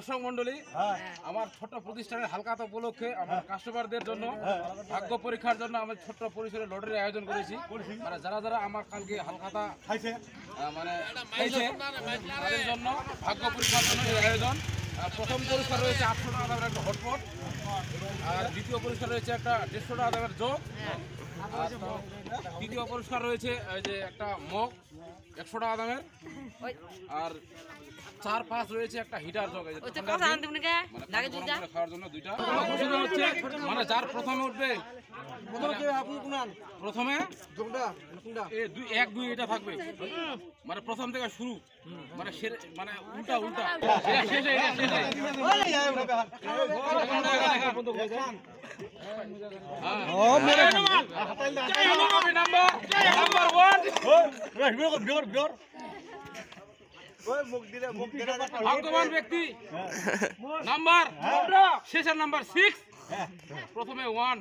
দর্শক মন্ডলী, আমার ছোট্ট প্রতিষ্ঠানের হালখাতা উপলক্ষে আমার কাস্টমারদের জন্য ভাগ্য পরীক্ষার জন্য আমি ছোট্ট পরিসরে লটারির আয়োজন করেছি। মানে যারা যারা আমার কালকে হালখাতা খাইছে মানে খাইছে তাদের জন্য ভাগ্য পরীক্ষার জন্য এই আয়োজন। প্রথম পুরস্কার রয়েছে 800 টাকা দামের একটা হটপট, আর দ্বিতীয় পুরস্কার রয়েছে একটা 150 টাকা দামের জগ, আর তৃতীয় পুরস্কার রয়েছে যে একটা মগ 100 টাকা দামের, আর 4-5 রয়েছে একটা হিটার জগ খাওয়ার জন্য দুইটা। হচ্ছে মানে যার প্রথমে উঠবে প্রথমে 1-2 এটা থাকবে, মানে প্রথম থেকে শুরু, মানে মানে উল্টা উল্টা ভাগ্যবান ব্যক্তি নাম্বার শেষের নাম্বার 6, প্রথমে 1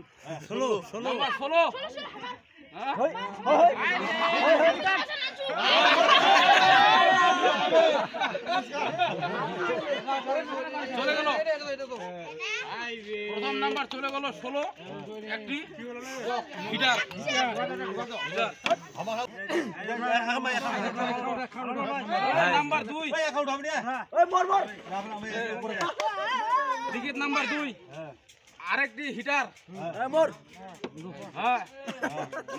নাম্বার 16 চলে গেল, প্রথম নাম্বার চলে গেল 16, একটি হিটার। নাম্বার 2 টিকিট নাম্বার 2 আরেকটি হিটার। হ্যাঁ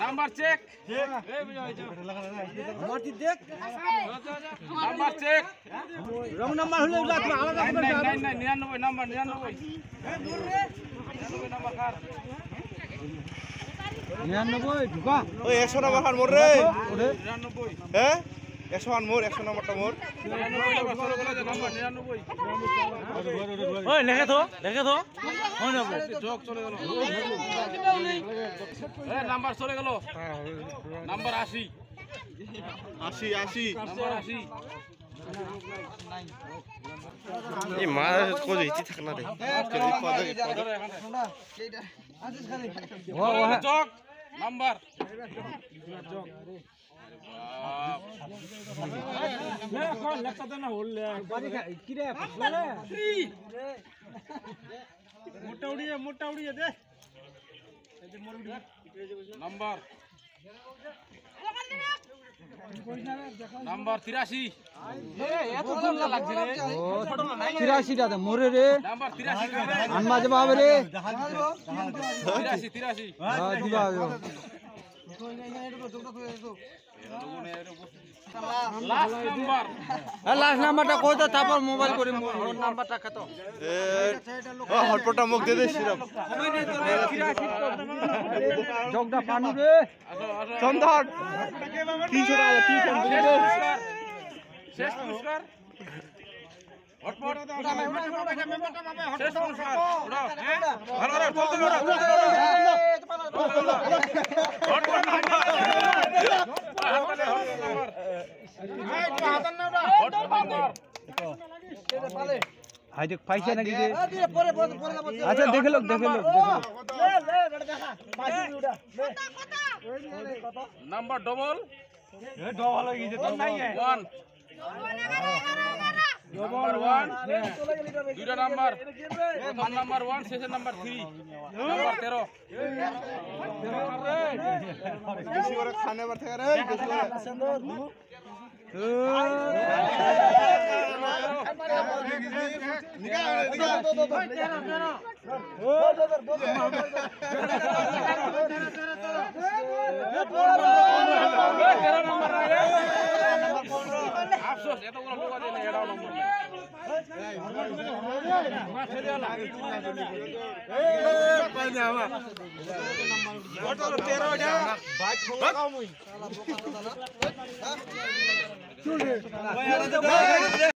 number check, number check number হলে 99 নাম্বার 99 নাম্বার কার 99 ঢুকা ওই 100 নাম্বার খান মোর রে 99 হ্যাঁ 100 খান মোর 100 নাম্বারটা মোর 99 ওই লেখে তো হয় না যোগ চলে গেল, এই নাম্বার চলে গেল নাম্বার 80 নাম্বার 80 এই মা কোজ ইতি থাক না রে যোগ নাম্বার মোটা উড়িয়ে দে নাম্বার নাম্বার 83 83 মোরে রে নাম্বার 83 আনমা জবাব রে 83 হ্যাঁ দিবা লাস্ট নাম্বারটা কই তো তারপর মোবাইল করে মোর নাম্বারটা কত হটপটটা মুখ দে দে সিরাপ জগটা পানু রে চন্দন 300 টাকা 300 শেষ পুরস্কার হটপট শেষ পুরস্কার ভালো রে চলতে হটপট নাম্বার হাই দেখ পয়সা নাকি রে আচ্ছা দেখে লোক নাম্বার ডবল হয়ে গেছে তো নাই 1 নাম্বার 1 দুইটা নাম্বার, প্রথম নাম্বার 1 শেষের নাম্বার 3 নাম্বার 13 বেশি করে খানে বার থেকে রে বেশি আফসোস এত বড় বোকা দেয় না, এটাও নম্বর নেই।